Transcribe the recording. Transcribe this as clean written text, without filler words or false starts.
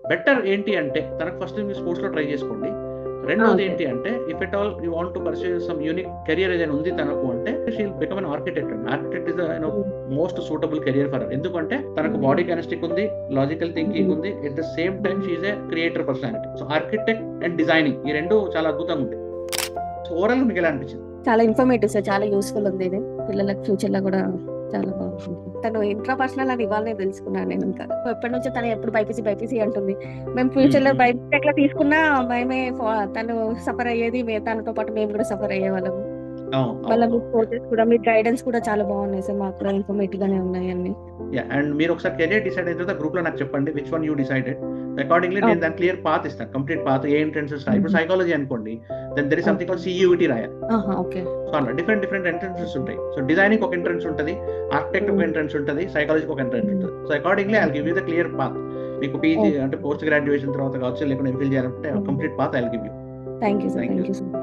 Better ఏంటి అంటే తనకు ఫస్ట్ మీరు స్పోర్ట్స్లో ట్రై చేసుకోండి. రెండోది ఓకే. ఏంటి అంటే if at all you want to pursue some unique career ఏదైనా ఉంది తనకు అంటే షీల్ బికమ్ అన్ ఆర్కిటెక్ట్ అండి. Architect is most suitable career for ఎందుకంటే తనకు బాడీ కెనెస్టిక్ ఉంది, లాజికల్ థింకింగ్ ఉంది, at the same time she's a creator personality. So architect and designing ఈ రెండు చాలా అద్భుతంగా ఉంటాయి. సో ఓవరాల్ మీకు ఎలా అనిపించింది? చాలా ఇన్ఫర్మేటివ్ సార్, చాలా యూస్ఫుల్ ఉంది ఇది పిల్లలకు ఫ్యూచర్ లో కూడా చాలా బాగుంటుంది. తను ఇంట్రా పర్సనల్ అని ఇవాళనే తెలుసుకున్నాను నేను. ఇంకా ఎప్పటి నుంచో తను ఎప్పుడు బైపీసీ అంటుంది. మేము ఫ్యూచర్ లో బైపీసీ ఎట్లా తీసుకున్నా మేమే తను సఫర్ అయ్యేది, తనతో పాటు మేము కూడా సఫర్ అయ్యే వాళ్ళము. మళ్ళీ మీ కోచెస్ కూడా, మీ గైడెన్స్ కూడా చాలా బాగున్నాయి సార్, మాకు కూడా ఇన్ఫర్మేటివ్ గానే ఉన్నాయి అన్ని. అండ్ మీరు ఒకసారి కెరియర్ డిసైడ్ అయిన తర్వాత గ్రూప్ లో నాకు చెప్పండి which one you decided. Accordingly నేను దాని క్లియర్ పాత్ ఇస్తాను, కంప్లీట్ పాత్. ఏ ఎంట్రన్సెస్ రాయి, ఇప్పుడు సైకాలజీ అనుకోండి, then there is something called CUET రాయాలి. సో అలా డిఫరెంట్ ఎంట్రన్సెస్ ఉంటాయి. సో డిజైనింగ్ ఒక ఎంట్రన్స్ ఉంటుంది, ఆర్కిటెక్ట్ ఒక ఎంట్రన్స్ ఉంటుంది, సైకాలజీకి ఒక ఎంట్రన్స్ ఉంటుంది. So accordingly I give you the clear path. మీకు పీజీ అంటే పోస్ట్ గ్రాడ్యుయేషన్ తర్వాత కావచ్చు, లేకుంటే ఎంఫిల్ చేయాలంటే complete path I give you. Thank you sir.